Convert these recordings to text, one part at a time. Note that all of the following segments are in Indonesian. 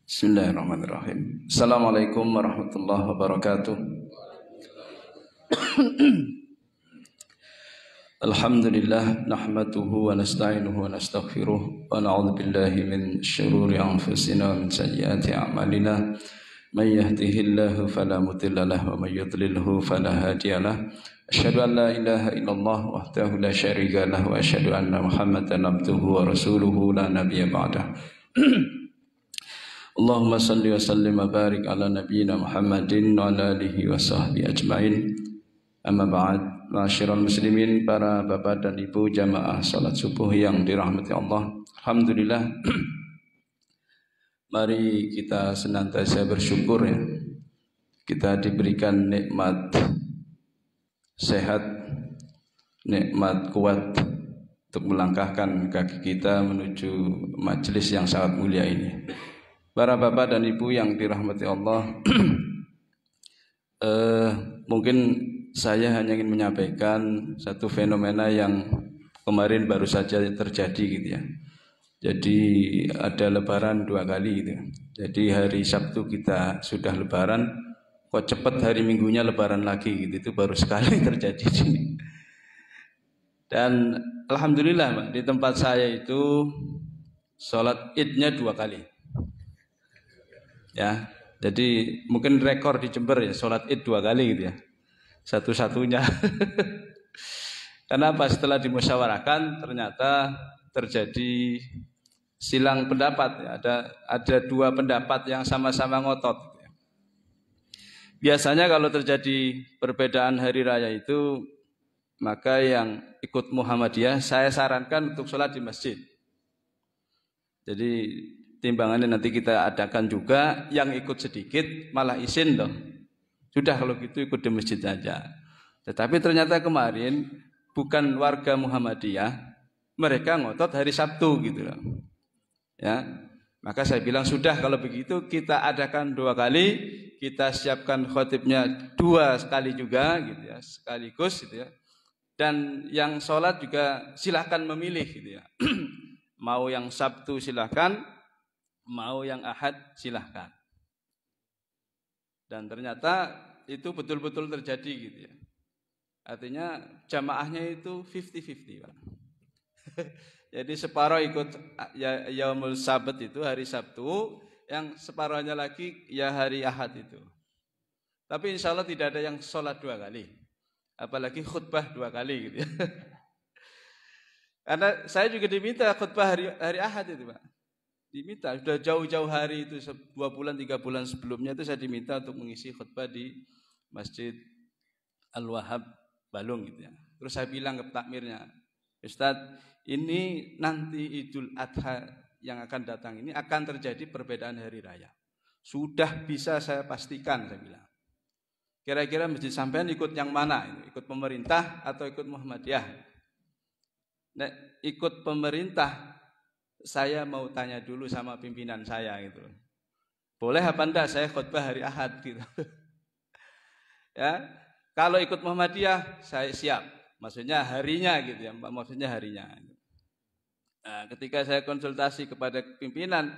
Bismillahirrahmanirrahim. Assalamualaikum warahmatullahi wabarakatuh. Alhamdulillah nahmaduhu wa nasta'inuhu wa nastaghfiruh wa na'udzu billahi min syururi anfusina wa min sayyiati a'malina. May yahdihillahu fala mudilla lahu wa may yudlilhu fala hadiyalah. Asyhadu an la ilaha illallah wahdahu la syarika lahu wa asyhadu anna Muhammadan abduhu wa rasuluhu la nabiyya ba'dah. Allahumma salli wa sallim wa barik ala nabiyyina Muhammadin wa ala alihi wa sahbihi ajma'in. Amma ba'd, ma'asyiral muslimin, para bapak dan ibu jamaah salat subuh yang dirahmati Allah. Alhamdulillah, mari kita senantiasa bersyukur ya. Kita diberikan nikmat sehat, nikmat kuat untuk melangkahkan kaki kita menuju majelis yang sangat mulia ini. Para bapak dan ibu yang dirahmati Allah, mungkin saya hanya ingin menyampaikan satu fenomena yang kemarin baru saja terjadi gitu ya. Jadi ada lebaran 2 kali gitu. Jadi hari Sabtu kita sudah lebaran, kok cepat hari Minggunya lebaran lagi gitu. Itu baru sekali terjadi sini. Dan alhamdulillah Pak, di tempat saya itu sholat Idnya 2 kali. Ya, jadi mungkin rekor di Jember ya, sholat Id 2 kali gitu ya. Satu-satunya. Kenapa? Setelah dimusyawarahkan ternyata terjadi silang pendapat ya. Ada 2 pendapat yang sama-sama ngotot gitu ya. Biasanya kalau terjadi perbedaan hari raya itu, maka yang ikut Muhammadiyah saya sarankan untuk sholat di masjid. Jadi timbangannya nanti kita adakan juga, yang ikut sedikit malah izin loh. Sudah kalau gitu ikut di masjid saja. Tetapi ternyata kemarin bukan warga Muhammadiyah, mereka ngotot hari Sabtu gitu loh. Ya. Maka saya bilang sudah kalau begitu kita adakan 2 kali, kita siapkan khotibnya 2 kali juga gitu ya, sekaligus gitu ya. Dan yang sholat juga silahkan memilih gitu ya. Mau yang Sabtu silahkan, mau yang Ahad silahkan. Dan ternyata itu betul-betul terjadi gitu ya. Artinya jamaahnya itu 50-50 Pak. Jadi separuh ikut ya Yaumul Sabat itu hari Sabtu, yang separuhnya lagi ya hari Ahad itu. Tapi insya Allah tidak ada yang sholat 2 kali. Apalagi khutbah 2 kali gitu ya. Karena saya juga diminta khutbah hari Ahad itu Pak. Diminta, sudah jauh-jauh hari itu 2 bulan, 3 bulan sebelumnya itu saya diminta untuk mengisi khutbah di Masjid Al-Wahhab Balung gitu ya. Terus saya bilang ke takmirnya, Ustadz, ini nanti Idul Adha yang akan datang ini akan terjadi perbedaan hari raya. Sudah bisa saya pastikan, saya bilang. Kira-kira masjid sampean ikut yang mana? Ikut pemerintah atau ikut Muhammadiyah? Nah, ikut pemerintah, saya mau tanya dulu sama pimpinan saya gitu. Boleh apa enggak saya khutbah hari Ahad gitu. Ya. Kalau ikut Muhammadiyah saya siap. Maksudnya harinya gitu ya, maksudnya harinya. Nah, ketika saya konsultasi kepada pimpinan,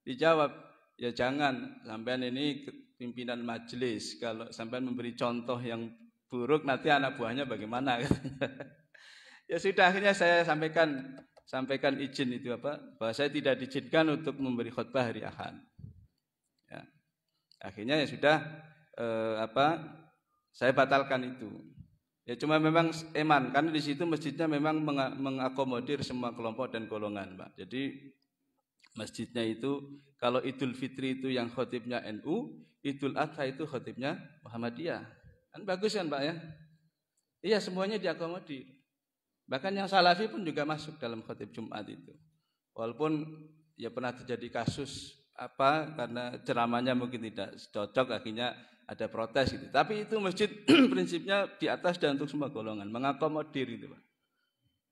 dijawab, ya jangan sampean ini pimpinan majelis, kalau sampean memberi contoh yang buruk nanti anak buahnya bagaimana gitu. Ya sudah, akhirnya saya sampaikan izin itu bahwa saya tidak diizinkan untuk memberi khutbah hari Ahad. Ya. Akhirnya ya sudah saya batalkan itu. Ya cuma memang eman, karena di situ masjidnya memang mengakomodir semua kelompok dan golongan, Pak. Jadi masjidnya itu kalau Idul Fitri itu yang khotibnya NU, Idul Adha itu khotibnya Muhammadiyah. Kan bagus kan, Pak ya? Iya, semuanya diakomodir. Bahkan yang Salafi pun juga masuk dalam khotib Jumat itu. Walaupun ya pernah terjadi kasus karena ceramahnya mungkin tidak cocok, akhirnya ada protes gitu. Tapi itu masjid prinsipnya di atas dan untuk semua golongan, mengakomodir itu Pak.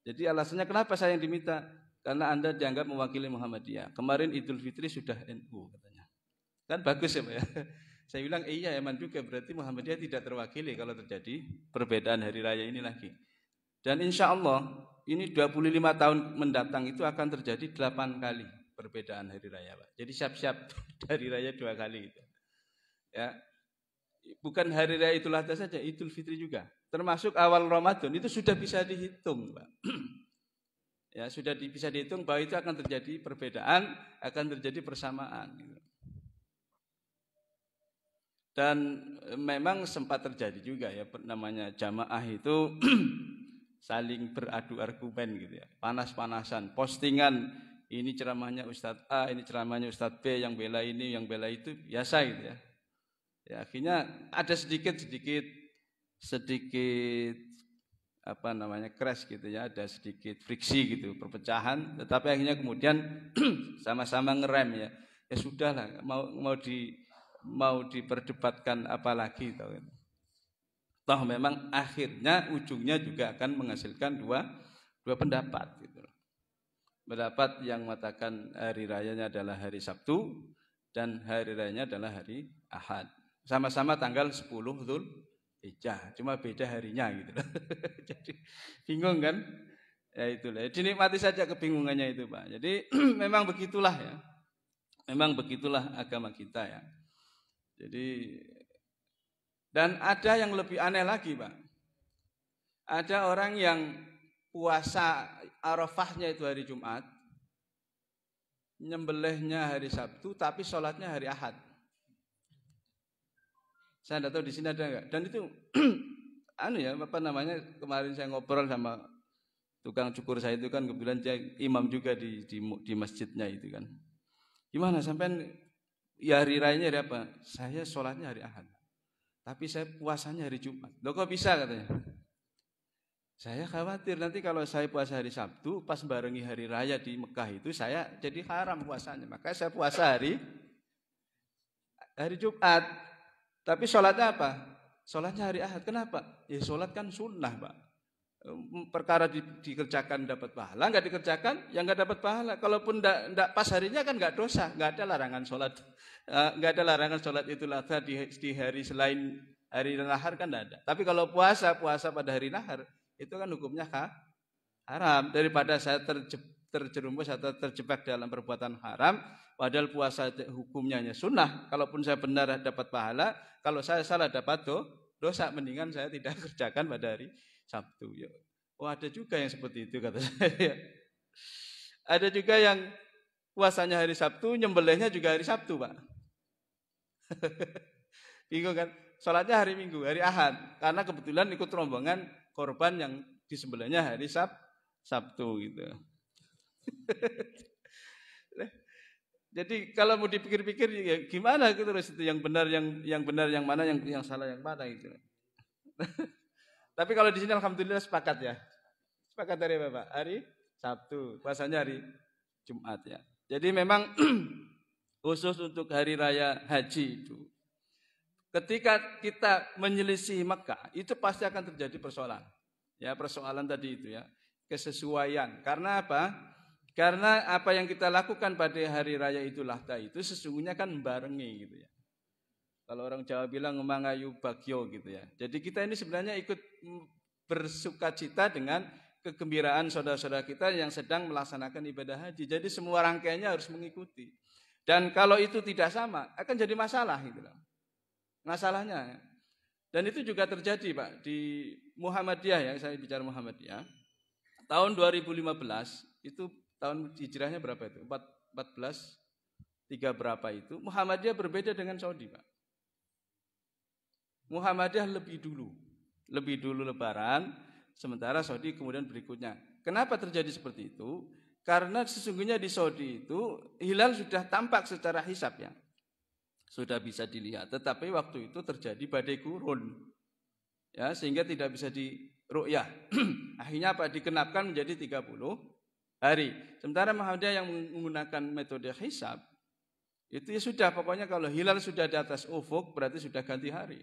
Jadi alasannya kenapa saya yang diminta? Karena Anda dianggap mewakili Muhammadiyah. Kemarin Idul Fitri sudah NU katanya. Kan bagus ya Pak ya. Saya bilang iya emang juga, berarti Muhammadiyah tidak terwakili kalau terjadi perbedaan hari raya ini lagi. Dan insya Allah ini 25 tahun mendatang itu akan terjadi 8 kali perbedaan hari raya, Pak. Jadi siap-siap hari raya 2 kali gitu. Ya. Bukan hari raya Idul Adha saja, Idul Fitri juga. Termasuk awal Ramadan itu sudah bisa dihitung, Pak. Ya, sudah bisa dihitung bahwa itu akan terjadi perbedaan, akan terjadi persamaan gitu. Dan memang sempat terjadi juga ya namanya jamaah itu saling beradu argumen gitu ya. Panas-panasan, postingan ini ceramahnya Ustadz A, ini ceramahnya Ustadz B, yang bela ini, yang bela itu, biasa gitu ya. Ya, akhirnya ada sedikit crash gitu ya, ada sedikit friksi gitu, perpecahan, tetapi akhirnya kemudian sama-sama ngerem ya. Ya sudahlah, mau diperdebatkan apa lagi gitu. Toh memang akhirnya ujungnya juga akan menghasilkan dua pendapat gitu. Pendapat yang mengatakan hari rayanya adalah hari Sabtu dan hari rayanya adalah hari Ahad. Sama-sama tanggal 10 Dzulhijjah, cuma beda harinya gitu. Jadi bingung kan? Ya itulah. Dinikmati saja kebingungannya itu, Pak. Jadi memang begitulah ya. Memang begitulah agama kita ya. Jadi dan ada yang lebih aneh lagi, Pak. Ada orang yang puasa Arafahnya itu hari Jumat, nyembelihnya hari Sabtu, tapi sholatnya hari Ahad. Saya tidak tahu di sini ada enggak. Dan itu kemarin saya ngobrol sama tukang cukur saya itu kan, kebetulan dia imam juga di masjidnya itu kan. Gimana sampean ya hari rayanya hari apa? Saya sholatnya hari Ahad, tapi saya puasanya hari Jumat. Loh kok bisa katanya? Saya khawatir nanti kalau saya puasa hari Sabtu pas barengi hari raya di Mekah itu saya jadi haram puasanya. Makanya saya puasa hari Jumat. Tapi sholatnya apa? Sholatnya hari Ahad. Kenapa? Ya sholat kan sunnah, Pak. Perkara dikerjakan dapat pahala, nggak dikerjakan ya nggak dapat pahala. Kalaupun nggak pas harinya kan nggak dosa, nggak ada larangan sholat, nggak ada larangan sholat Idul Adha di hari selain hari nahar kan nggak ada. Tapi kalau puasa pada hari nahar itu kan hukumnya haram. Daripada saya terjerumus atau terjebak dalam perbuatan haram, padahal puasa hukumnya hanya sunnah. Kalaupun saya benar dapat pahala, kalau saya salah dapat dosa, mendingan saya tidak kerjakan pada hari Sabtu. Ya. Oh ada juga yang seperti itu kata saya. Ada juga yang puasanya hari Sabtu, nyembelihnya juga hari Sabtu, Pak. Bingung kan? Sholatnya hari Minggu, hari Ahad. Karena kebetulan ikut rombongan korban yang disembelihnya hari Sabtu gitu. Jadi kalau mau dipikir-pikir ya gimana gitu terus itu yang benar yang mana yang salah yang mana gitu. Tapi kalau di sini alhamdulillah sepakat ya. Sepakat dari apa, Pak? Hari Sabtu, puasanya hari Jumat ya. Jadi memang khusus untuk hari raya haji itu. Ketika kita menyelisih Mekah, itu pasti akan terjadi persoalan. Ya, persoalan tadi itu ya, kesesuaian. Karena apa? Karena apa yang kita lakukan pada hari raya Idul Adha itu sesungguhnya kan barengi gitu ya. Kalau orang Jawa bilang mangayu bagyo gitu ya. Jadi kita ini sebenarnya ikut bersukacita dengan kegembiraan saudara-saudara kita yang sedang melaksanakan ibadah haji. Jadi semua rangkaiannya harus mengikuti. Dan kalau itu tidak sama, akan jadi masalah gitu loh. Masalahnya. Dan itu juga terjadi, Pak, di Muhammadiyah ya, saya bicara Muhammadiyah. Tahun 2015 itu tahun hijrahnya berapa itu? 14 3 berapa itu? Muhammadiyah berbeda dengan Saudi, Pak. Muhammadiyah lebih dulu lebaran, sementara Saudi kemudian berikutnya. Kenapa terjadi seperti itu? Karena sesungguhnya di Saudi itu hilal sudah tampak secara hisab ya. Sudah bisa dilihat, tetapi waktu itu terjadi badai gurun. Ya, sehingga tidak bisa diru'yah. Akhirnya apa? Dikenapkan menjadi 30 hari. Sementara Muhammadiyah yang menggunakan metode hisab itu ya sudah, pokoknya kalau hilal sudah di atas ufuk berarti sudah ganti hari.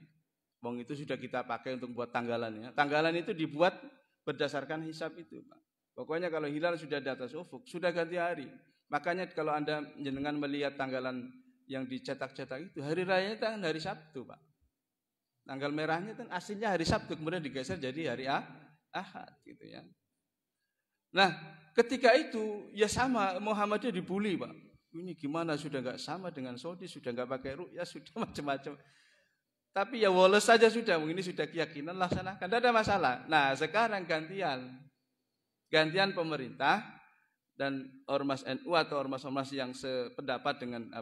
Wong itu sudah kita pakai untuk buat tanggalan ya. Tanggalan itu dibuat berdasarkan hisab itu, Pak. Pokoknya kalau hilal sudah di atas ufuk, sudah ganti hari. Makanya kalau Anda jenengan melihat tanggalan yang dicetak-cetak itu, hari rayanya kan hari Sabtu, Pak. Tanggal merahnya kan aslinya hari Sabtu, kemudian digeser jadi hari Ahad gitu ya. Nah, ketika itu ya sama Muhammadiyah dibully, Pak. ini gimana sudah nggak sama dengan Saudi, sudah nggak pakai ru'yah, sudah macam-macam. Tapi ya woles saja sudah, ini sudah keyakinan laksanakan, tidak ada masalah. Nah sekarang gantian pemerintah dan ormas NU atau ormas-ormas yang sependapat dengan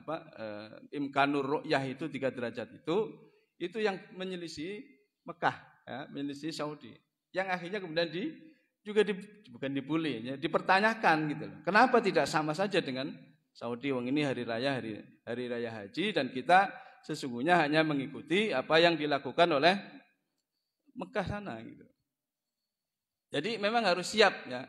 imkanur ru'yah itu 3 derajat itu yang menyelisih Mekah, ya, menyelisih Saudi. Yang akhirnya kemudian bukan dibully, ya, dipertanyakan gitu loh. Kenapa tidak sama saja dengan Saudi? Wong ini hari raya haji dan kita sesungguhnya hanya mengikuti apa yang dilakukan oleh Mekah sana gitu. Jadi memang harus siap ya.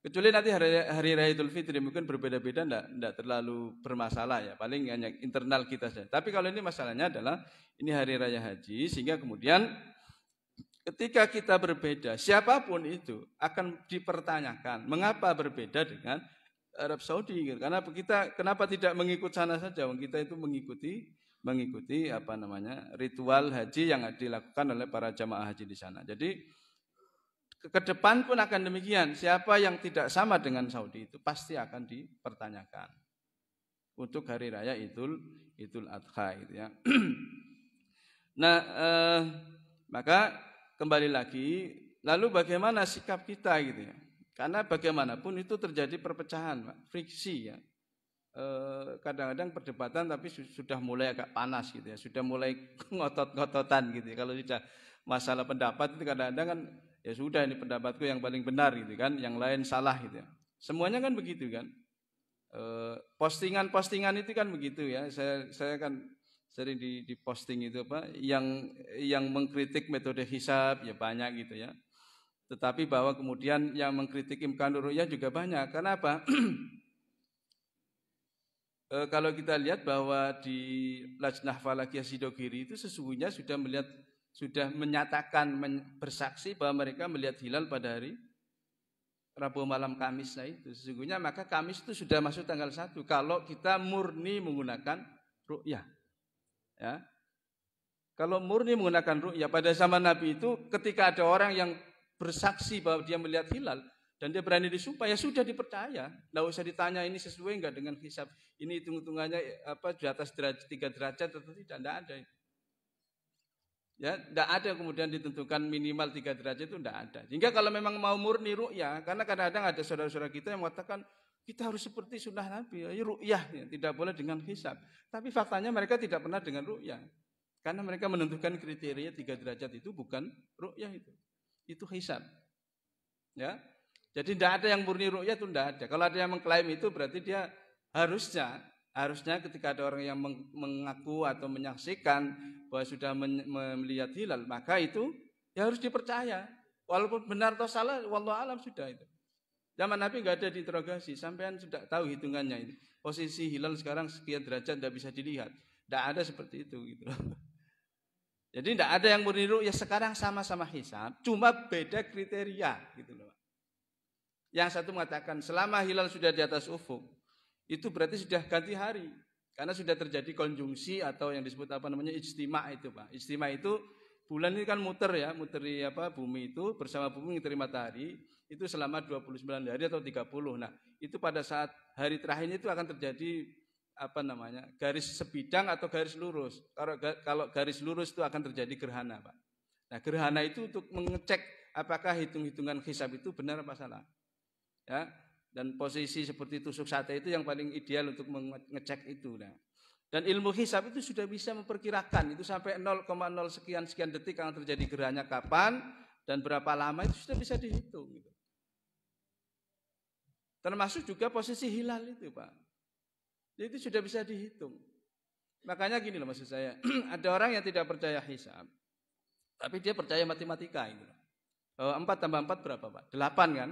Kecuali nanti hari raya Idul Fitri mungkin berbeda-beda, enggak terlalu bermasalah ya. Paling hanya internal kita saja. Tapi kalau ini masalahnya adalah ini hari raya haji, sehingga kemudian ketika kita berbeda, siapapun itu akan dipertanyakan mengapa berbeda dengan Arab Saudi. Karena kita kenapa tidak mengikut sana saja? Kita itu mengikuti ritual haji yang dilakukan oleh para jamaah haji di sana. Jadi ke depan pun akan demikian. Siapa yang tidak sama dengan Saudi itu pasti akan dipertanyakan untuk hari raya Idul Adha gitu ya. Nah, maka kembali lagi, lalu bagaimana sikap kita gitu ya? Karena bagaimanapun itu terjadi perpecahan, friksi ya. Kadang-kadang perdebatan tapi sudah mulai agak panas gitu ya, sudah mulai ngotot-ngototan gitu ya. Kalau sudah masalah pendapat itu kadang-kadang kan ya sudah ini pendapatku yang paling benar gitu kan, yang lain salah gitu ya. Semuanya kan begitu kan. Postingan-postingan itu kan begitu ya. Saya kan sering di posting itu yang mengkritik metode hisab ya banyak gitu ya. Tetapi bahwa kemudian yang mengkritik imkanur ru'yah juga banyak. Karena apa? Kalau kita lihat bahwa di Lajnah Falakiyah Sidogiri itu sesungguhnya sudah menyatakan bersaksi bahwa mereka melihat hilal pada hari Rabu malam Kamis itu. Sesungguhnya maka Kamis itu sudah masuk tanggal 1 kalau kita murni menggunakan ru'yah. Ya. Kalau murni menggunakan ru'yah pada zaman Nabi itu ketika ada orang yang bersaksi bahwa dia melihat hilal dan dia berani disumpah, ya sudah dipercaya. Tidak usah ditanya ini sesuai enggak dengan hisab. Ini hitung-hitungannya di atas 3 derajat atau tidak ada. Ya, tidak ada kemudian ditentukan minimal 3 derajat itu tidak ada. Sehingga kalau memang mau murni ru'yah, karena kadang-kadang ada saudara-saudara kita yang mengatakan kita harus seperti sunnah Nabi, ya ru'yah ya, tidak boleh dengan hisab. Tapi faktanya mereka tidak pernah dengan ru'yah. Karena mereka menentukan kriteria 3 derajat itu bukan ru'yah itu hisab. Ya. Jadi tidak ada yang murni ru'yah itu tidak ada. Kalau ada yang mengklaim itu berarti dia harusnya ketika ada orang yang mengaku atau menyaksikan bahwa sudah melihat hilal, maka itu ya harus dipercaya. Walaupun benar atau salah, wallahu alam sudah itu. Zaman Nabi enggak ada diinterogasi, sampean sudah tahu hitungannya ini. Posisi hilal sekarang sekian derajat tidak bisa dilihat. Tidak ada seperti itu gitu. Jadi tidak ada yang murni ru'yah, sekarang sama-sama hisab, cuma beda kriteria gitu loh. Yang satu mengatakan selama hilal sudah di atas ufuk, itu berarti sudah ganti hari. Karena sudah terjadi konjungsi atau yang disebut ijtima itu, Pak. Ijtima itu bulan ini kan muteri bumi itu bersama bumi mengitari matahari itu selama 29 hari atau 30. Nah, itu pada saat hari terakhir itu akan terjadi garis sebidang atau garis lurus. Kalau garis lurus itu akan terjadi gerhana, Pak. Nah, gerhana itu untuk mengecek apakah hitung-hitungan hisab itu benar apa salah. Ya, dan posisi seperti tusuk sate itu yang paling ideal untuk mengecek itu. Nah, dan ilmu hisab itu sudah bisa memperkirakan itu sampai 0,0 sekian detik akan terjadi gerhana kapan dan berapa lama itu sudah bisa dihitung. Gitu. Termasuk juga posisi hilal itu, Pak. Jadi itu sudah bisa dihitung. Makanya gini loh maksud saya, ada orang yang tidak percaya hisab, tapi dia percaya matematika itu. 4 tambah 4 berapa, Pak? 8 kan?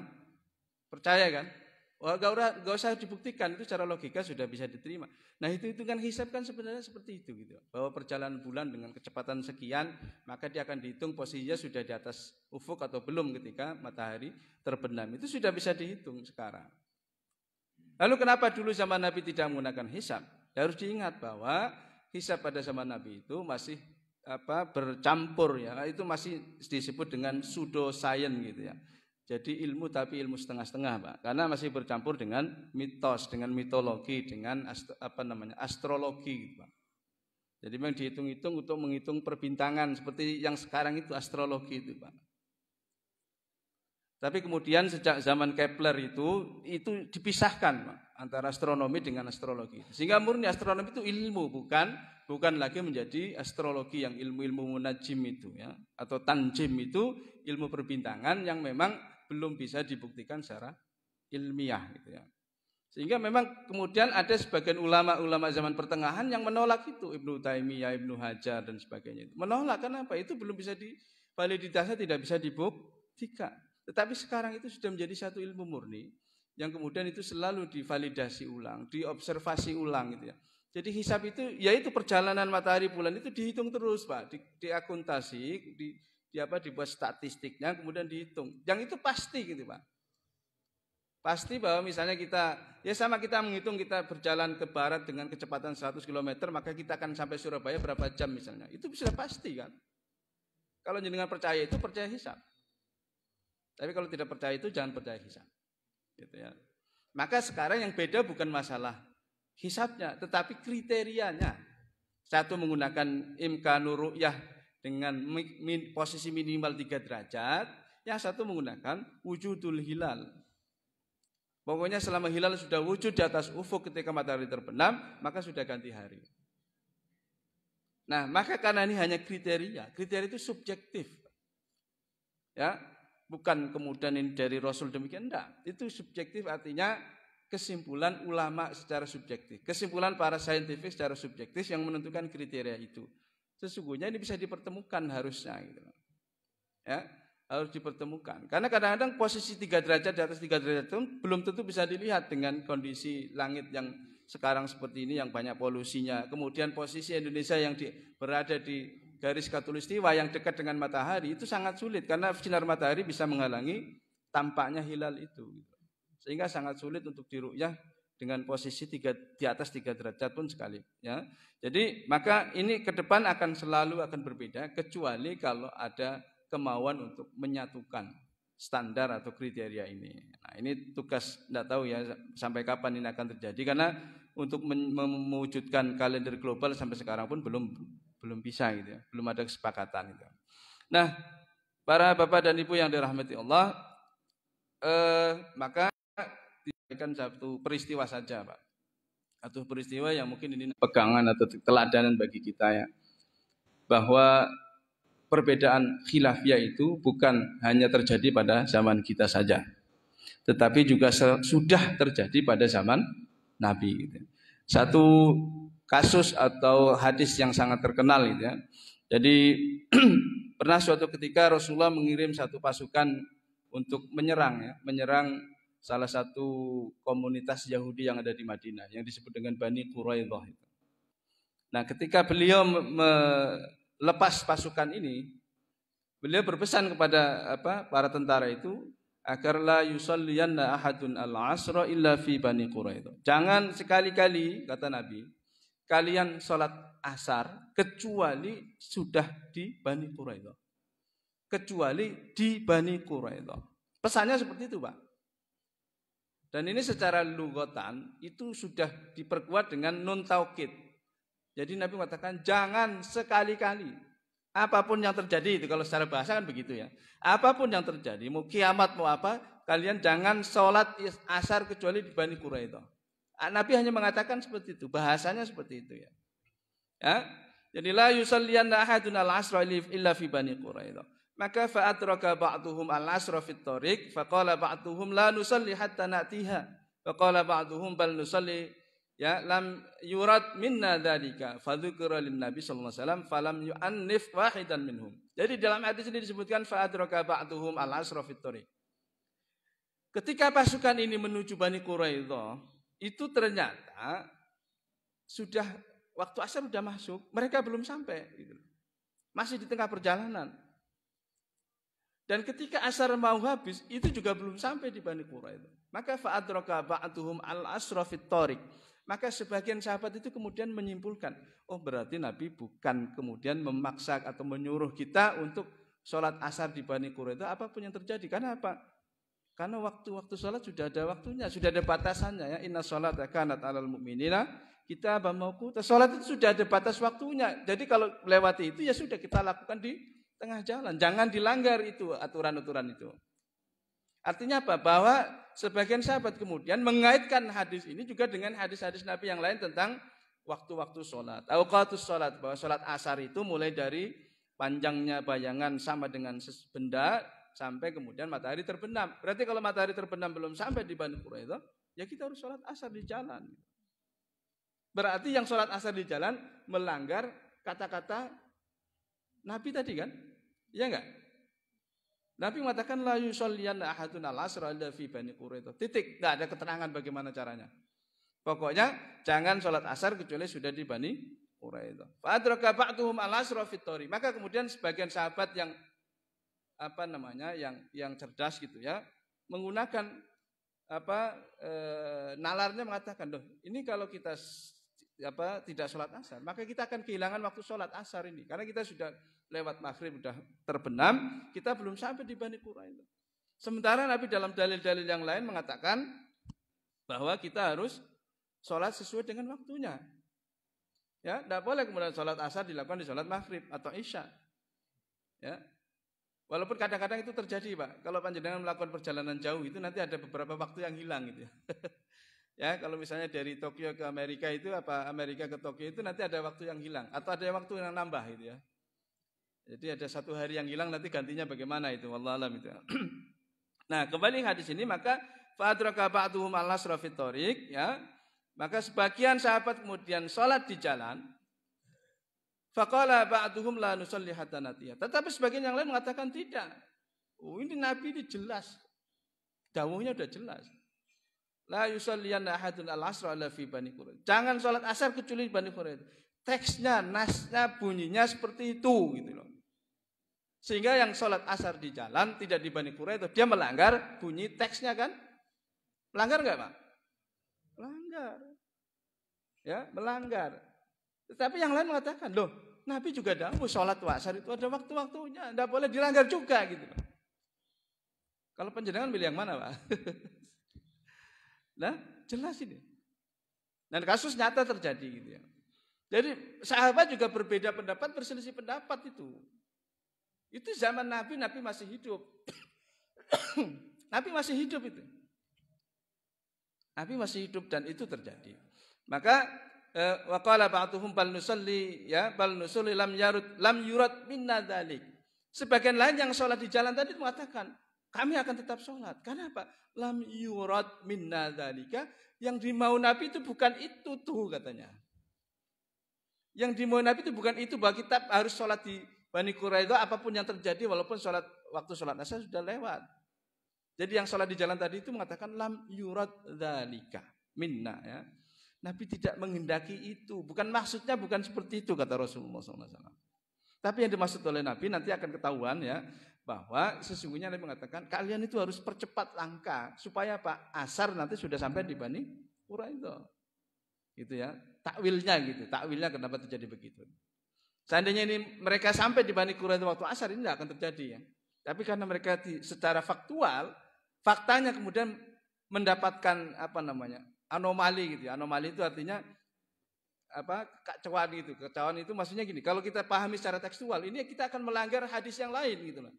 Percaya kan? Wah, gak usah dibuktikan, itu secara logika sudah bisa diterima. Nah, itu kan hisab kan sebenarnya seperti itu gitu. Bahwa perjalanan bulan dengan kecepatan sekian, maka dia akan dihitung posisinya sudah di atas ufuk atau belum ketika matahari terbenam. Itu sudah bisa dihitung sekarang. Lalu kenapa dulu zaman Nabi tidak menggunakan hisab? Ya, harus diingat bahwa hisab pada zaman Nabi itu masih bercampur ya. Itu masih disebut dengan pseudoscience gitu ya. jadi ilmu tapi ilmu setengah-setengah, Pak. Karena masih bercampur dengan mitos, dengan mitologi, dengan astrologi, gitu, Pak. Jadi memang dihitung-hitung untuk menghitung perbintangan seperti yang sekarang itu astrologi itu, Pak. Tapi kemudian sejak zaman Kepler itu dipisahkan, Pak, antara astronomi dengan astrologi. Sehingga murni astronomi itu ilmu, bukan lagi menjadi astrologi yang ilmu-ilmu munajim itu, ya, atau tanjim itu ilmu perbintangan yang memang belum bisa dibuktikan secara ilmiah, gitu ya. Sehingga memang kemudian ada sebagian ulama-ulama zaman pertengahan yang menolak itu, Ibnu Taimiyah, Ibnu Hajar dan sebagainya. Menolak kenapa? Itu belum bisa validitasnya tidak bisa dibuktikan. Tetapi sekarang itu sudah menjadi satu ilmu murni yang kemudian itu selalu divalidasi ulang, diobservasi ulang, gitu ya. Jadi hisab itu yaitu perjalanan matahari bulan itu dihitung terus, Pak, diakuntasi, dibuat statistiknya, kemudian dihitung. Yang itu pasti, gitu, Pak. Pasti bahwa misalnya kita menghitung kita berjalan ke barat dengan kecepatan 100 km, maka kita akan sampai Surabaya berapa jam misalnya. Itu sudah pasti, kan. Kalau jenengan percaya itu, percaya hisab. Tapi kalau tidak percaya itu, jangan percaya hisab. Gitu ya. Maka sekarang yang beda bukan masalah hisabnya, tetapi kriterianya. Satu menggunakan imkanur ru'yah dengan posisi minimal 3 derajat, yang satu menggunakan wujudul hilal. Pokoknya selama hilal sudah wujud di atas ufuk ketika matahari terbenam, maka sudah ganti hari. Nah, maka karena ini hanya kriteria itu subjektif. Ya, bukan kemudian ini dari Rasul demikian, enggak. Itu subjektif, artinya kesimpulan ulama secara subjektif, kesimpulan para saintifik secara subjektif yang menentukan kriteria itu. Sesungguhnya ini bisa dipertemukan harusnya, gitu. Ya, harus dipertemukan. Karena kadang-kadang posisi 3 derajat di atas 3 derajat itu belum tentu bisa dilihat dengan kondisi langit yang sekarang seperti ini yang banyak polusinya. Kemudian posisi Indonesia yang berada di garis khatulistiwa yang dekat dengan matahari itu sangat sulit karena sinar matahari bisa menghalangi tampaknya hilal itu. Sehingga sangat sulit untuk diru'yah dengan posisi di atas 3 derajat pun sekali, ya. Jadi maka ini ke depan akan selalu berbeda kecuali kalau ada kemauan untuk menyatukan standar atau kriteria ini. Nah, ini tugas, tidak tahu ya sampai kapan ini akan terjadi, karena untuk mewujudkan kalender global sampai sekarang pun belum bisa, gitu ya. Belum ada kesepakatan itu. Nah, para bapak dan ibu yang dirahmati Allah, maka diberikan satu peristiwa saja, Pak. Atau peristiwa yang mungkin ini pegangan atau teladanan bagi kita, ya. Bahwa perbedaan khilafiyah itu bukan hanya terjadi pada zaman kita saja, tetapi juga sudah terjadi pada zaman Nabi, gitu. Satu kasus atau hadis yang sangat terkenal, gitu ya. Jadi pernah suatu ketika Rasulullah mengirim satu pasukan untuk menyerang salah satu komunitas Yahudi yang ada di Madinah yang disebut dengan Bani Quraidah. Nah, ketika beliau melepas pasukan ini, beliau berpesan kepada para tentara itu agar la yusalliyanna ahadun al-asra illa fi Bani Quraidah. Jangan sekali-kali, kata Nabi, kalian sholat asar kecuali sudah di Bani Quraidah. Kecuali di Bani Quraidah. Pesannya seperti itu, Pak. Dan ini secara lugatan itu sudah diperkuat dengan nun taukid. Jadi Nabi mengatakan jangan sekali-kali, apapun yang terjadi, itu kalau secara bahasa kan begitu, ya. Apapun yang terjadi, mau kiamat mau apa, kalian jangan sholat asar kecuali di Bani Quraidah. Nabi hanya mengatakan seperti itu, bahasanya seperti itu, ya. Ya, jadi la yusalliyanna ahadun al-asra illa fi Bani Quraidah. Maka fa'adraka ba'duhum al-asra fit tariq faqala ba'duhum la nusalli hatta na'tiha faqala ba'duhum bal nusalli, ya, lam yurad minna dzalika fadzukira lin nabi sallallahu alaihi wasallam falam yu'annif wahidan minhum. Jadi dalam hadis ini disebutkan fa'adraka ba'duhum al-asra fit tariq. Ketika pasukan ini menuju Bani Quraidah, itu ternyata sudah waktu asar sudah masuk, mereka belum sampai, gitu. Masih di tengah perjalanan. Dan ketika asar mau habis, itu juga belum sampai di Bani Quraidah. Maka fa'adraka ba'duhum al-asra fit tariq. Maka sebagian sahabat itu kemudian menyimpulkan, oh berarti Nabi bukan kemudian memaksa atau menyuruh kita untuk sholat asar di Bani Quraidah apapun yang terjadi. Karena apa? Karena waktu-waktu sholat sudah ada waktunya, sudah ada batasannya ya. Inna sholata kanat 'alal mu'minina kitaban mawquta. Sholat itu sudah ada batas waktunya. Jadi kalau melewati itu ya sudah kita lakukan di tengah jalan. Jangan dilanggar itu aturan-aturan itu. Artinya apa? Bahwa sebagian sahabat kemudian mengaitkan hadis ini juga dengan hadis-hadis Nabi yang lain tentang waktu-waktu sholat. Awqatus sholat, bahwa sholat asar itu mulai dari panjangnya bayangan sama dengan benda sampai kemudian matahari terbenam. Berarti kalau matahari terbenam belum sampai di Bani Quraidah, ya kita harus sholat asar di jalan. Berarti yang sholat asar di jalan melanggar kata-kata Nabi tadi kan? Iya enggak? Nabi mengatakan la yusalliyanna ahadun al-asra illa fi Bani Quraidah. Titik, enggak ada keterangan bagaimana caranya. Pokoknya jangan sholat asar kecuali sudah di Bani Quraidah. Fa adraka ba'duhum al-asra fit thari. Maka kemudian sebagian sahabat yang yang cerdas gitu ya, menggunakan nalarnya mengatakan, loh, ini kalau kita tidak sholat asar, maka kita akan kehilangan waktu sholat asar ini, karena kita sudah lewat maghrib, sudah terbenam, kita belum sampai di Bani Quraidah. Sementara Nabi dalam dalil-dalil yang lain mengatakan bahwa kita harus sholat sesuai dengan waktunya. Ya, tidak boleh kemudian sholat asar dilakukan di sholat maghrib atau isya. Ya, walaupun kadang-kadang itu terjadi, Pak. Kalau panjenengan melakukan perjalanan jauh itu nanti ada beberapa waktu yang hilang gitu ya. Ya, kalau misalnya dari Tokyo ke Amerika itu Amerika ke Tokyo itu nanti ada waktu yang hilang atau ada waktu yang nambah gitu ya. Jadi ada satu hari yang hilang, nanti gantinya bagaimana itu, wallahu alam itu. Nah, kembali hadis ini, maka fa'adraka ba'duhum al-asra fit thariq, ya. Maka sebagian sahabat kemudian salat di jalan. Faqala ba'duhum la nusalli hatta natiyah. Tetapi sebagian yang lain mengatakan tidak. Oh, ini Nabi ini jelas. Dawuhnya sudah jelas. La yusalliyanna ahadun al-asra illa fi Bani Quraidah. Jangan salat asar kecuali Bani Quraidah. Teksnya, nasnya, bunyinya seperti itu gitu loh. Sehingga yang sholat asar di jalan tidak di Bani Quraidah, dia melanggar bunyi teksnya kan? Melanggar enggak, Pak? Melanggar. Ya, melanggar. Tetapi yang lain mengatakan, loh, Nabi juga dahulu sholat asar itu ada waktu-waktunya, tidak boleh dilanggar juga gitu. Kalau panjenengan pilih yang mana, Pak? Nah, jelas ini. Dan kasus nyata terjadi gitu ya. Jadi sahabat juga berbeda pendapat, berselisih pendapat itu. Itu zaman Nabi masih hidup. Nabi masih hidup itu. Nabi masih hidup dan itu terjadi. Maka waqala ba'dhum bal nusalli lam yurad minna dzalik. Sebagian lain yang sholat di jalan tadi mengatakan, kami akan tetap sholat. Kenapa? Lam yurad minna dzalika, yang dimau Nabi itu bukan itu tuh katanya. Yang dimau Nabi itu bukan itu, bahwa kita harus sholat di Bani Quraidah apapun yang terjadi, walaupun waktu sholat asar sudah lewat. Jadi yang sholat di jalan tadi itu mengatakan lam yurad dzalika minna, ya. Nabi tidak menghendaki itu. Bukan maksudnya bukan seperti itu kata Rasulullah SAW. Tapi yang dimaksud oleh Nabi nanti akan ketahuan ya, bahwa sesungguhnya Nabi mengatakan kalian itu harus percepat langkah supaya Pak asar nanti sudah sampai di Bani Quraidah. Gitu ya. Takwilnya gitu. Takwilnya kenapa terjadi begitu. Seandainya ini mereka sampai di Bani Quraidah waktu asar, ini tidak akan terjadi ya. Tapi karena mereka secara faktual, faktanya kemudian mendapatkan anomali gitu ya. Anomali itu artinya kekacauan gitu. Kekacauan itu maksudnya gini, kalau kita pahami secara tekstual, ini kita akan melanggar hadis yang lain gitu loh.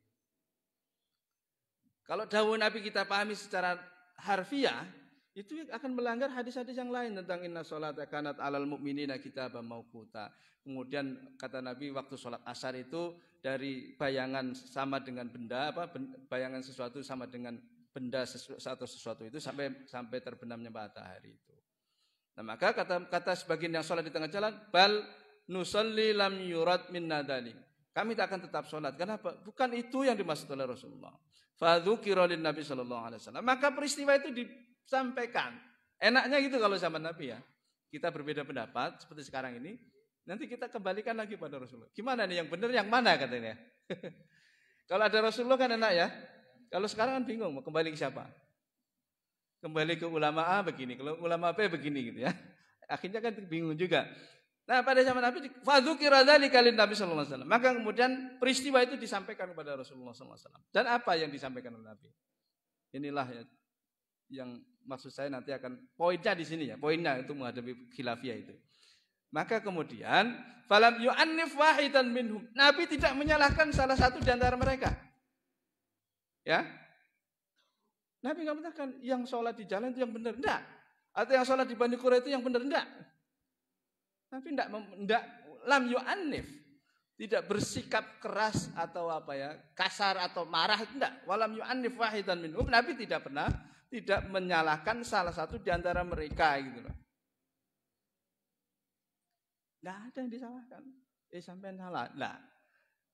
Kalau dawuh Nabi kita pahami secara harfiah, itu akan melanggar hadis-hadis yang lain tentang inna sholata kanat 'alal mu'minina kitaban mawquta. Kemudian kata Nabi waktu sholat asar itu dari bayangan sama dengan benda, bayangan sesuatu sama dengan benda atau sesuatu itu sampai terbenamnya matahari itu. Nah, maka kata sebagian yang sholat di tengah jalan, bal nusalli lam yurad minna dzalik. Kami tak akan tetap sholat. Kenapa? Bukan itu yang dimaksud oleh Rasulullah. Fadzukira lin Nabi sallallahu alaihi wasallam. Maka peristiwa itu disampaikan. Enaknya gitu kalau zaman Nabi ya. Kita berbeda pendapat seperti sekarang ini. Nanti kita kembalikan lagi pada Rasulullah. Gimana nih yang benar yang mana katanya? Kalau ada Rasulullah kan enak ya. Kalau sekarang kan bingung mau kembali ke siapa? Kembali ke ulama A begini, kalau ulama B begini gitu ya. Akhirnya kan bingung juga. Nah, pada zaman Nabi fadzukira dzalika lin Nabi sallallahu alaihi wasallam. Maka kemudian peristiwa itu disampaikan kepada Rasulullah sallallahu alaihi wasallam. Dan apa yang disampaikan oleh Nabi? Inilah ya, yang maksud saya nanti akan poinnya di sini ya, poinnya itu menghadapi khilafiyah itu. Maka kemudian falam yu'annif wahidan minhum. Nabi tidak menyalahkan salah satu di antara mereka. Ya. Nabi enggak mengatakan yang sholat di jalan itu yang benar, enggak. Atau yang sholat di Bani Quraidah itu yang benar, enggak. Nabi enggak lam yu'annif. Tidak bersikap keras atau apa ya, kasar atau marah, enggak. Walam yu'annif wahidan minhum. Nabi tidak pernah tidak menyalahkan salah satu di antara mereka gitu loh. Nggak ada yang disalahkan. Sampai salah. Nah,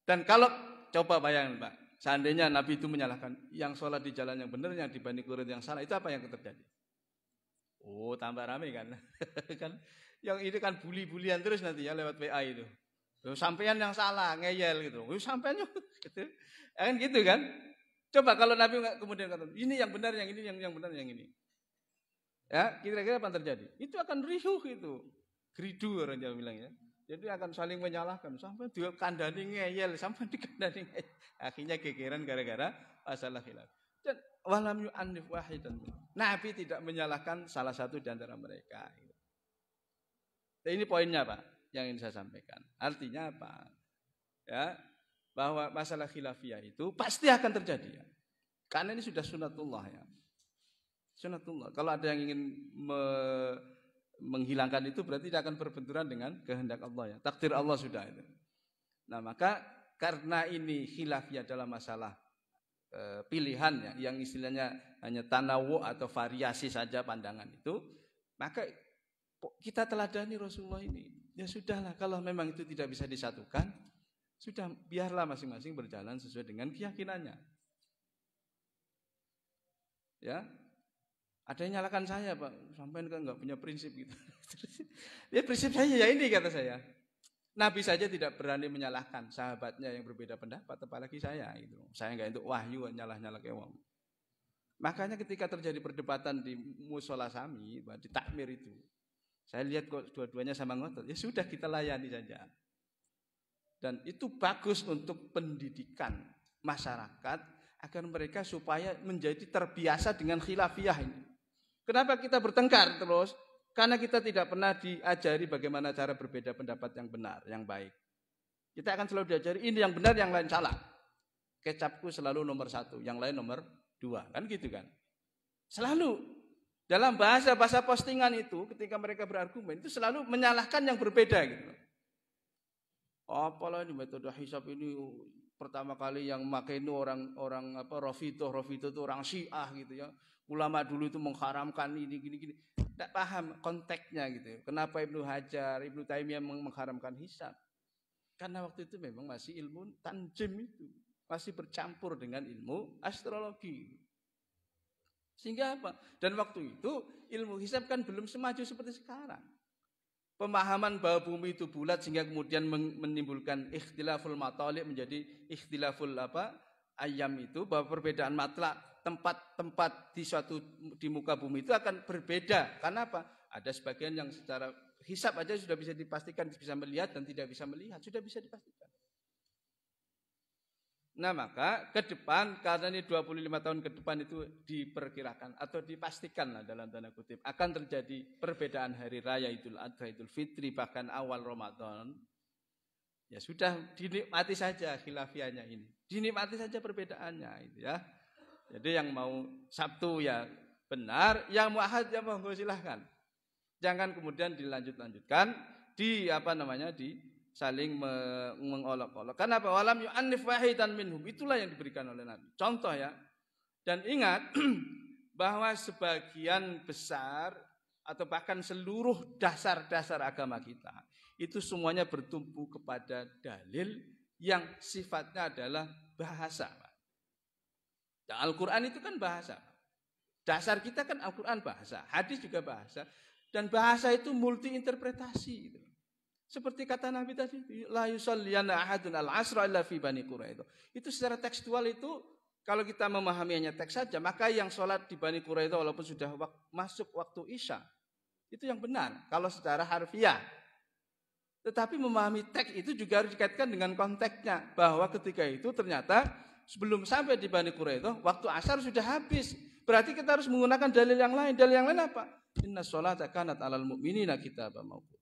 dan kalau coba bayangin Pak, seandainya Nabi itu menyalahkan yang sholat di jalan yang benar, yang di Bani Quraidah yang salah, itu apa yang terjadi? Oh, tambah rame kan? Kan yang ini kan bully-bulian terus nanti ya lewat WA itu. Sampean yang salah, ngeyel gitu. Sampean gitu. Kan gitu kan? Coba kalau Nabi kemudian kata, ini yang benar, yang ini, yang benar, yang ini. Ya, kira-kira apa yang terjadi? Itu akan riuh itu. Geridu orang Jawa bilang ya. Jadi akan saling menyalahkan. Sampai dia kandani ngeyel, sampai dikandani ngeyel. Akhirnya gegeran gara-gara masalah khilaf. Dan walam yu'annif wahidan. Nabi tidak menyalahkan salah satu di antara mereka. Dan ini poinnya Pak, yang ingin saya sampaikan. Artinya apa? Ya, bahwa masalah khilafiyah itu pasti akan terjadi ya. Karena ini sudah sunatullah ya. Sunatullah. Kalau ada yang ingin menghilangkan itu berarti tidak akan berbenturan dengan kehendak Allah ya. Takdir Allah sudah itu. Nah, maka karena ini khilafiyah dalam masalah pilihan ya, yang istilahnya hanya tanawu atau variasi saja pandangan itu, maka kita teladani Rasulullah ini. Ya sudahlah, kalau memang itu tidak bisa disatukan, sudah biarlah masing-masing berjalan sesuai dengan keyakinannya. Ya. Ada yang nyalakan saya Pak, sampai kan nggak punya prinsip gitu. Ya prinsip saya ya ini kata saya. Nabi saja tidak berani menyalahkan sahabatnya yang berbeda pendapat, apalagi saya gitu. Saya nggak untuk wahyu nyalah-nyalah kewong. Makanya ketika terjadi perdebatan di musola Sami, di takmir itu, saya lihat kok dua-duanya sama ngotot. Ya sudah kita layani saja. Dan itu bagus untuk pendidikan masyarakat agar mereka supaya menjadi terbiasa dengan khilafiyah ini. Kenapa kita bertengkar terus? Karena kita tidak pernah diajari bagaimana cara berbeda pendapat yang benar, yang baik. Kita akan selalu diajari ini yang benar, yang lain salah. Kecapku selalu nomor 1, yang lain nomor 2. Kan gitu kan? Selalu. Dalam bahasa postingan itu, ketika mereka berargumen, itu selalu menyalahkan yang berbeda gitu. Apalah ini metode hisab ini pertama kali yang memakai itu orang Rafidhah itu orang Syiah gitu ya. Ulama dulu itu mengharamkan ini gini. Tidak paham konteksnya gitu. Kenapa Ibnu Hajar, Ibnu Taimiyah mengharamkan hisab? Karena waktu itu memang masih ilmu tanjim itu, masih bercampur dengan ilmu astrologi. Sehingga apa? Dan waktu itu ilmu hisab kan belum semaju seperti sekarang. Pemahaman bahwa bumi itu bulat sehingga kemudian menimbulkan ikhtilaful matali' menjadi ikhtilaful ayam itu, bahwa perbedaan matlak tempat-tempat di muka bumi itu akan berbeda. Karena apa? Ada sebagian yang secara hisab aja sudah bisa dipastikan bisa melihat dan tidak bisa melihat, sudah bisa dipastikan. Nah, maka ke depan, karena ini 25 tahun ke depan itu diperkirakan atau dipastikan lah dalam tanda kutip akan terjadi perbedaan hari raya Idul Adha, Idul Fitri, bahkan awal Ramadan. Ya sudah, dinikmati saja khilafiyahnya ini. Dinikmati saja perbedaannya itu ya. Jadi yang mau Sabtu ya benar, yang mau Ahad ya monggo silahkan. Jangan kemudian dilanjutkan di saling mengolok-olok. Karena apa? Walam yu'annif wahidan minhum. Itulah yang diberikan oleh Nabi. Contoh ya. Dan ingat bahwa sebagian besar atau bahkan seluruh dasar-dasar agama kita itu semuanya bertumpu kepada dalil yang sifatnya adalah bahasa. Dan Al-Quran itu kan bahasa. Dasar kita kan Al-Quran bahasa, hadis juga bahasa. Dan bahasa itu multi interpretasi. Seperti kata Nabi tadi, la yusalliyanna ahadun al-asra illa fi Bani Quraidah. Itu secara tekstual itu, kalau kita memahami hanya teks saja, maka yang sholat di Bani Quraidah walaupun sudah masuk waktu Isya, itu yang benar. Kalau secara harfiah. Tetapi memahami teks itu juga harus dikaitkan dengan konteksnya. Bahwa ketika itu ternyata sebelum sampai di Bani Quraidah, waktu asar sudah habis. Berarti kita harus menggunakan dalil yang lain. Dalil yang lain apa? Inna sholata kanat 'alal mu'minina kitaban mawquta.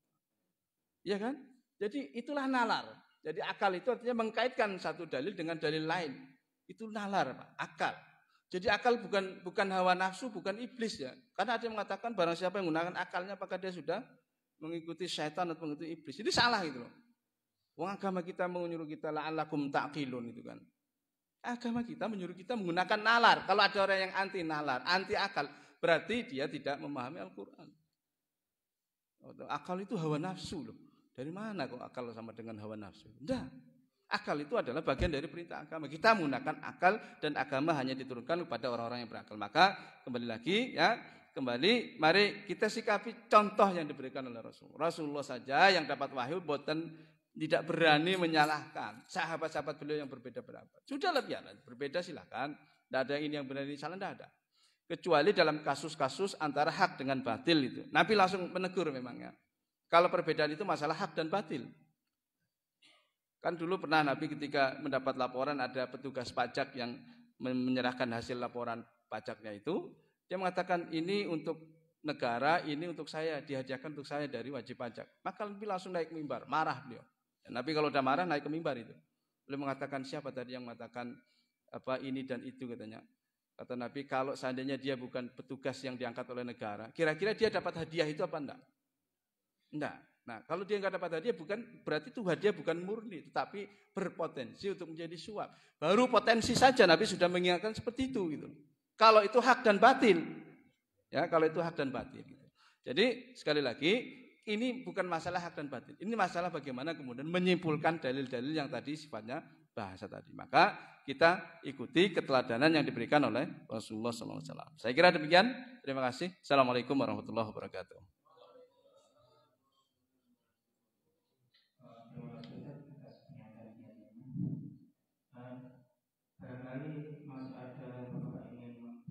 Iya kan? Jadi itulah nalar. Jadi akal itu artinya mengkaitkan satu dalil dengan dalil lain. Itu nalar, Pak. Akal. Jadi akal bukan hawa nafsu, bukan iblis ya. Karena ada yang mengatakan barang siapa yang menggunakan akalnya apakah dia sudah mengikuti syaitan atau mengikuti iblis. Itu salah gitu loh. Wong agama kita menyuruh kita la'allakum ta'qilun itu kan. Agama kita menyuruh kita menggunakan nalar. Kalau ada orang yang anti nalar, anti akal, berarti dia tidak memahami Al-Qur'an. Akal itu hawa nafsu loh. Dari mana kok akal sama dengan hawa nafsu? Tidak. Akal itu adalah bagian dari perintah agama. Kita menggunakan akal dan agama hanya diturunkan kepada orang-orang yang berakal. Maka kembali lagi ya, mari kita sikapi contoh yang diberikan oleh Rasulullah. Rasulullah saja yang dapat wahyu boten tidak berani menyalahkan sahabat-sahabat beliau yang berbeda pendapat. Sudahlah biarlah berbeda silakan. Tidak ada yang ini yang benar ini salah, tidak ada. Kecuali dalam kasus-kasus antara hak dengan batil itu. Nabi langsung menegur memangnya. Kalau perbedaan itu masalah hak dan batil. Kan dulu pernah Nabi ketika mendapat laporan ada petugas pajak yang menyerahkan hasil laporan pajaknya itu, dia mengatakan ini untuk negara, ini untuk saya, dihadiahkan untuk saya dari wajib pajak. Maka Nabi langsung naik mimbar, marah beliau. Dan Nabi kalau udah marah naik ke mimbar itu. Beliau mengatakan siapa tadi yang mengatakan apa ini dan itu katanya. Kata Nabi kalau seandainya dia bukan petugas yang diangkat oleh negara, kira-kira dia dapat hadiah itu apa enggak? Enggak. Nah, kalau dia enggak dapat hadiah berarti itu hadiah bukan murni, tetapi berpotensi untuk menjadi suap. Baru potensi saja Nabi sudah mengingatkan seperti itu gitu. Kalau itu hak dan batil. Ya, kalau itu hak dan batil gitu. Jadi, sekali lagi, ini bukan masalah hak dan batil. Ini masalah bagaimana kemudian menyimpulkan dalil-dalil yang tadi sifatnya bahasa tadi. Maka kita ikuti keteladanan yang diberikan oleh Rasulullah SAW. Saya kira demikian. Terima kasih. Assalamualaikum warahmatullahi wabarakatuh. Barangkali masih ada Bapak ingin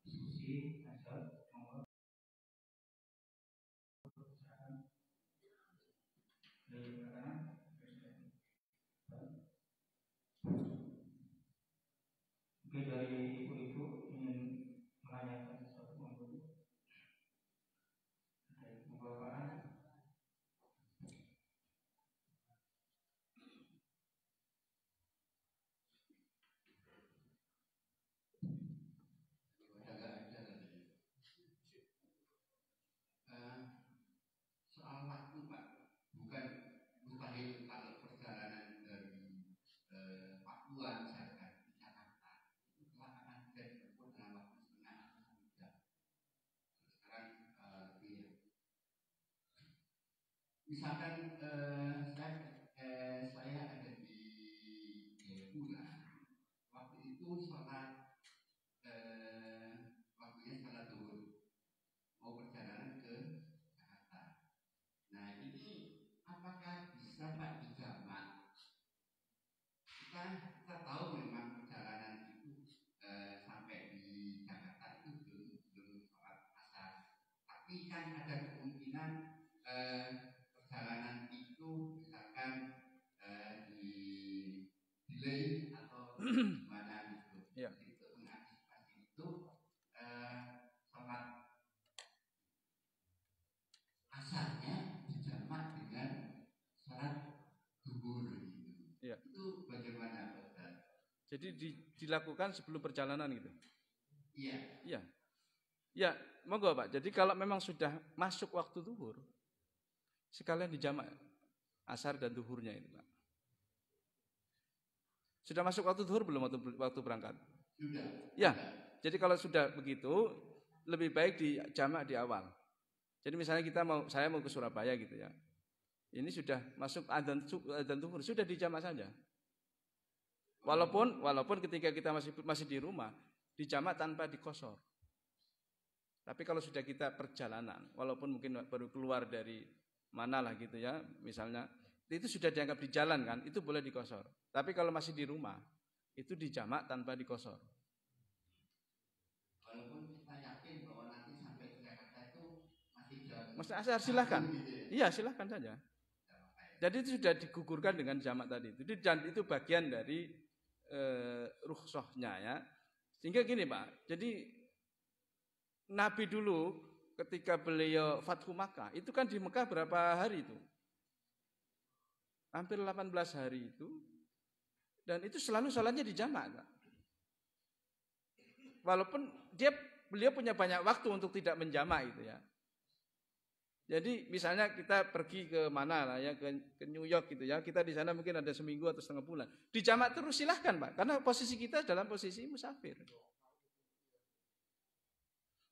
diskusi aja monggo. Mungkin dari ibu-ibu ingin menanyakan sesuatu monggo. Bapak. Soal waktu Pak, bukan mustahil kalau perjalanan dari Papua misalkan di Jakarta itu akan bisa ditempuh dalam waktu setengah atau 1 jam. Sekarang misalkan saya ada di Jayapura, waktu itu sholat waktunya sholat zuhur, mau perjalanan ke Jakarta. Nah ini apakah bisa Pak dijamak? Kita tahu memang perjalanan itu sampai di Jakarta itu belum sholat asar. Tapi kan ada kemungkinan perjalanan itu misalkan di delay atau gimana gitu. Yeah. Untuk mengantisipasi itu sholat asarnya dijamak dengan sholat zuhur gitu. Yeah. Itu bagaimana Ustaz? Jadi dilakukan sebelum perjalanan gitu. Iya. Iya. Ya, monggo Pak. Jadi kalau memang sudah masuk waktu zuhur, sekalian dijamak asar dan zuhurnya itu Pak. Sudah masuk waktu zuhur belum waktu berangkat? Sudah. Ya. Jadi kalau sudah begitu, lebih baik dijamak di awal. Jadi misalnya saya mau ke Surabaya gitu ya. Ini sudah masuk adzan zuhur, sudah dijamak saja. Walaupun ketika kita masih di rumah, dijamak tanpa dikosor. Tapi kalau sudah kita perjalanan, walaupun mungkin baru keluar dari mana lah gitu ya, misalnya, itu sudah dianggap di jalan kan, itu boleh dikosor. Tapi kalau masih di rumah, itu dijamak tanpa dikosor. Walaupun kita yakin bahwa nanti sampai ke Jakarta itu masih jam. Mas asar silahkan. Iya silahkan saja. Jadi itu sudah digugurkan dengan jamak tadi. Itu bagian dari rukhsahnya ya. Sehingga gini Pak, jadi Nabi dulu ketika beliau Fathu Makkah, itu kan di Mekah berapa hari itu? Hampir 18 hari itu. Dan itu selalu sholatnya di jamak. Walaupun beliau punya banyak waktu untuk tidak menjamak itu ya. Jadi misalnya kita pergi ke mana lah ya, ke New York gitu ya. Kita di sana mungkin ada seminggu atau setengah bulan. Di jamak terus silahkan Pak, karena posisi kita dalam posisi musafir.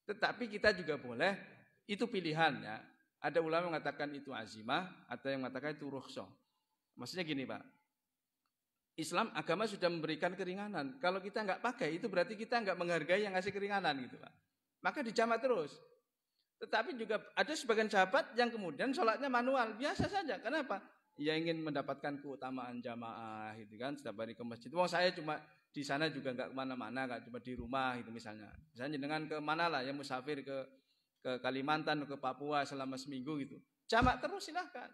Tetapi kita juga boleh, itu pilihan ya. Ada ulama mengatakan itu azimah, ada yang mengatakan itu rukhsah. Maksudnya gini Pak, Islam agama sudah memberikan keringanan. Kalau kita nggak pakai, itu berarti kita nggak menghargai yang ngasih keringanan gitu Pak. Maka dijamak terus. Tetapi juga ada sebagian sahabat yang kemudian sholatnya manual, biasa saja. Kenapa? Ya ingin mendapatkan keutamaan jamaah gitu kan, setiap hari ke masjid. Wong saya cuma di sana juga nggak kemana-mana, nggak cuma di rumah gitu misalnya. Misalnya dengan ke mana lah, ya musafir ke Kalimantan, ke Papua selama seminggu gitu. Jamak terus silahkan.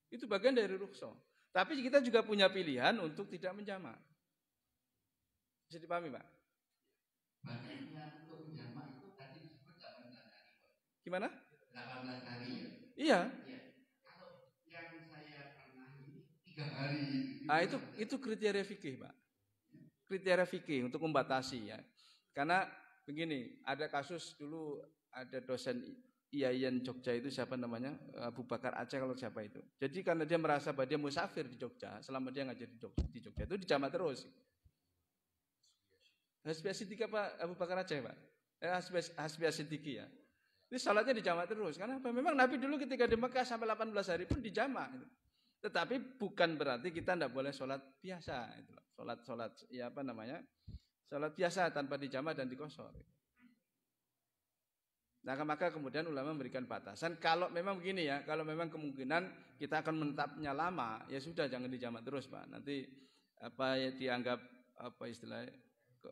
Itu bagian dari rukhsah. Tapi kita juga punya pilihan untuk tidak menjamak. Bisa dipahami Pak? Bagiannya untuk menjamak itu tadi disebut 18 hari. Gimana? 18 hari ya? Iya. Ya. Kalau yang saya pernah ini 3 hari. Itu kriteria fikih Pak. Kriteria fikih untuk membatasi ya. Karena begini, ada kasus dulu ada dosen IAIN Jogja itu siapa namanya? Abu Bakar Aceh kalau siapa itu. Jadi karena dia merasa bahwa dia musafir di Jogja, selama dia ngajar di Jogja itu dijamak terus. Hasbi Siddiqi apa Abu Bakar Aceh Pak? Hasbi Siddiqi ya. Ini salatnya dijamak terus. Karena apa? Memang Nabi dulu ketika di Mekah sampai 18 hari pun dijamak. Tetapi bukan berarti kita tidak boleh sholat biasa. Sholat ya apa namanya? Sholat biasa tanpa dijamak dan dikosor. Nah, maka kemudian ulama memberikan batasan. Kalau memang begini ya, kalau memang kemungkinan kita akan menetapnya lama, ya sudah jangan dijamak terus Pak. Nanti apa ya dianggap apa istilahnya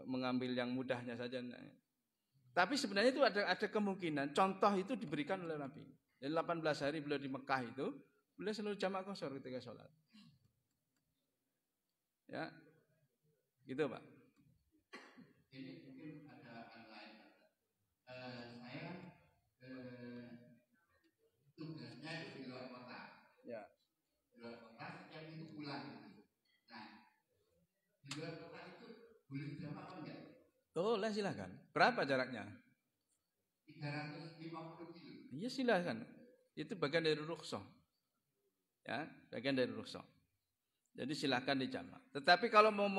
mengambil yang mudahnya saja. Tapi sebenarnya itu ada kemungkinan. Contoh itu diberikan oleh Nabi. Jadi 18 hari beliau di Mekah itu, beliau selalu jamak qashar ketika sholat. Ya, gitu Pak. Ini mungkin ada hal lain. Saya tugasnya itu di luar kota. Ya. Di luar kota setiap itu pulang. Nah, di luar kota itu boleh jamak apa enggak? Boleh silakan. Berapa jaraknya? 350 kilo. Iya silakan. Itu bagian dari rukhsah. Ya, bagian dari rukhsah. Jadi silakan dijamak. Tetapi kalau mau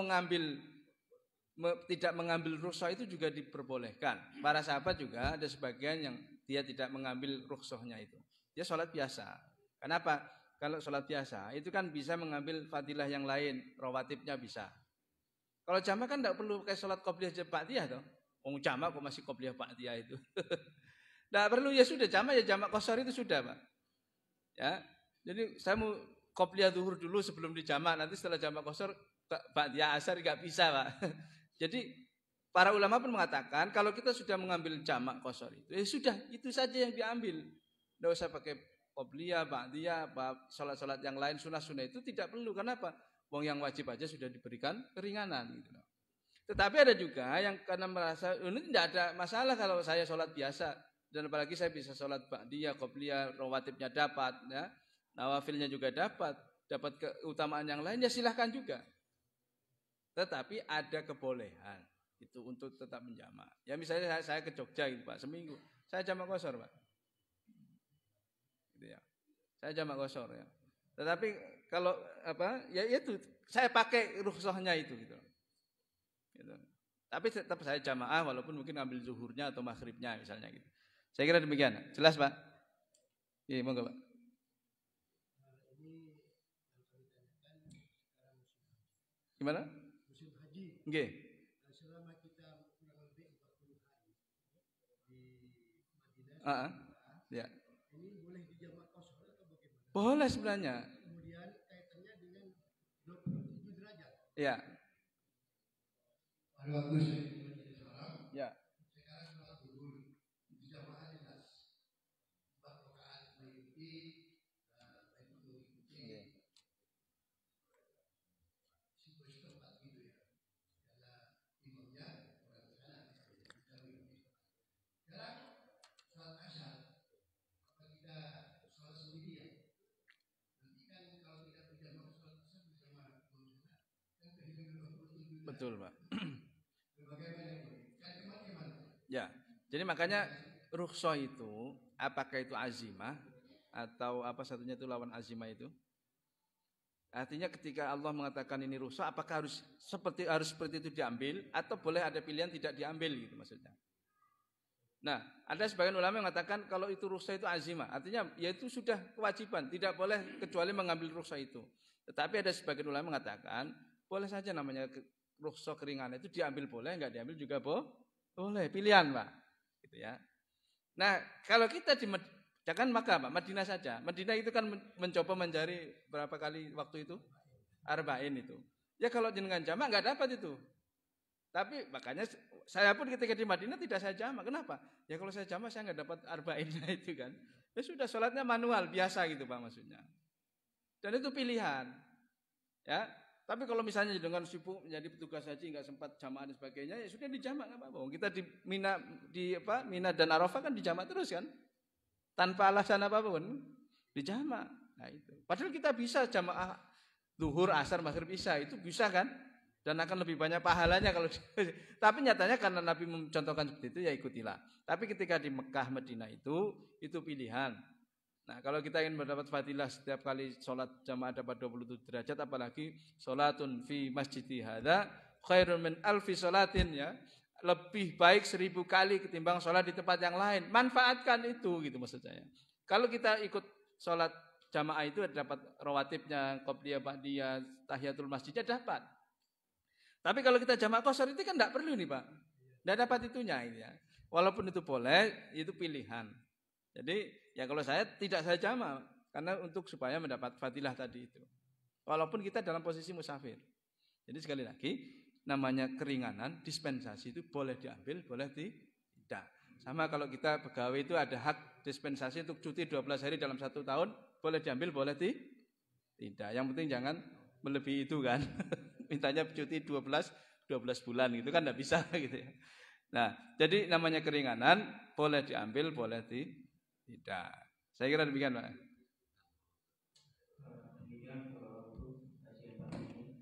tidak mengambil rukhsah itu juga diperbolehkan. Para sahabat juga ada sebagian yang dia tidak mengambil rukhsahnya itu. Dia sholat biasa. Kenapa? Kalau sholat biasa itu kan bisa mengambil fadilah yang lain, rawatibnya bisa. Kalau jamak kan tidak perlu kayak sholat qobliyah ba'diyah toh. Wong jamak kok masih qobliyah ba'diyah itu. Tidak perlu, ya sudah jamak qashar itu sudah Pak. Ya. Jadi saya mau qobliyah zuhur dulu sebelum dijamak, nanti setelah jamak qashar ba'diyah asar enggak bisa Pak. Jadi para ulama pun mengatakan kalau kita sudah mengambil jamak qashar itu, ya sudah itu saja yang diambil. Tidak usah pakai qobliyah, ba'diyah, salat-salat yang lain sunah-sunah itu tidak perlu. Kenapa? Wong yang wajib aja sudah diberikan keringanan gitu. Tetapi ada juga yang karena merasa ini tidak ada masalah kalau saya sholat biasa dan apalagi saya bisa sholat ba'diyah, qobliyah, rawatibnya dapat, ya, nawafilnya juga dapat keutamaan yang lain, ya silahkan juga. Tetapi ada kebolehan itu untuk tetap menjamak. Ya misalnya saya ke Jogja gitu Pak, seminggu saya jamak qashar Pak. Gitu ya. Saya jamak qashar ya. Tetapi kalau apa ya itu saya pakai rukhsahnya itu gitu. Gitu. Tapi tetap saya jamaah walaupun mungkin ambil zuhurnya atau maghribnya misalnya gitu. Saya kira demikian. Jelas Pak? Iya, monggo Pak. Gimana? Musim haji. Nggih. Selama kita kurang lebih 40 hari di Madinah. Ya. Ini boleh dijamak qashar atau bagaimana? Boleh sebenarnya. Kemudian kaitannya dengan 27 derajat. Ya. Pada waktu saya di Masjidil Haram, Ya. sekarang sholat zuhur berjamaah jelas 4 rakaat mengikuti situasi tempat gitu ya. Karena imamnya orang sana bisa mengikuti. Betul, Pak. Bagaimana itu? Yang gimana? Ya, jadi makanya rukhsah itu apakah itu azimah atau apa satunya itu lawan azimah itu? Artinya ketika Allah mengatakan ini rukhsah, apakah harus seperti itu diambil atau boleh ada pilihan tidak diambil gitu maksudnya. Nah, ada sebagian ulama yang mengatakan kalau itu rukhsah itu azimah, artinya yaitu sudah kewajiban, tidak boleh kecuali mengambil rukhsah itu. Tetapi ada sebagian ulama mengatakan boleh saja namanya rukhsah keringanan itu diambil boleh, enggak diambil juga boleh, pilihan, Pak. Gitu ya. Nah, kalau kita di jangan Makkah, Pak, Madinah saja. Madinah itu kan mencoba mencari berapa kali waktu itu? Arba'in itu. Ya kalau dengan jamak enggak dapat itu. Tapi makanya saya pun ketika di Madinah tidak saya jamak. Kenapa? Ya kalau saya jamak saya enggak dapat arba'innya itu kan. Ya sudah sholatnya manual biasa gitu Pak maksudnya. Dan itu pilihan. Ya. Tapi kalau misalnya dengan sibuk menjadi petugas haji enggak sempat jamaah dan sebagainya, ya sudah dijamak enggak apa-apa. Kita di Mina dan Arafah kan dijamak terus kan. Tanpa alasan apapun dijamak. Nah itu. Padahal kita bisa jamaah zuhur, asar, maghrib, isya itu bisa kan? Dan akan lebih banyak pahalanya kalau tapi nyatanya karena Nabi mencontohkan seperti itu ya ikutilah. Tapi ketika di Mekah Madinah itu pilihan. Nah, kalau kita ingin mendapat fadilah setiap kali sholat jamaah dapat 27 derajat apalagi sholatun fi masjidi hadza khairun min alfi sholatin ya. Lebih baik 1000 kali ketimbang sholat di tempat yang lain. Manfaatkan itu gitu maksud saya. Kalau kita ikut sholat jamaah itu dapat rawatibnya, qobliyah, ba'diyah, tahiyatul masjidnya dapat. Tapi kalau kita jamak qashar itu kan tidak perlu nih Pak. Tidak dapat itunya ini ya. Walaupun itu boleh, itu pilihan. Jadi ya kalau saya tidak saya jamak karena untuk supaya mendapat fadilah tadi itu. Walaupun kita dalam posisi musafir. Jadi sekali lagi namanya keringanan, dispensasi itu boleh diambil, boleh tidak. Sama kalau kita pegawai itu ada hak dispensasi untuk cuti 12 hari dalam 1 tahun, boleh diambil, boleh tidak. Yang penting jangan melebihi itu kan. Mintanya cuti 12 bulan gitu kan enggak bisa gitu ya. Nah, jadi namanya keringanan boleh diambil, boleh tidak. Saya kira demikian, Pak. Demikian untuk kajian pagi ini.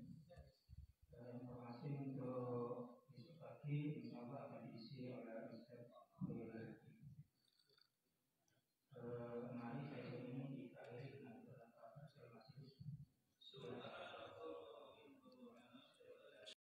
Informasi untuk besok pagi insya Allah akan diisi oleh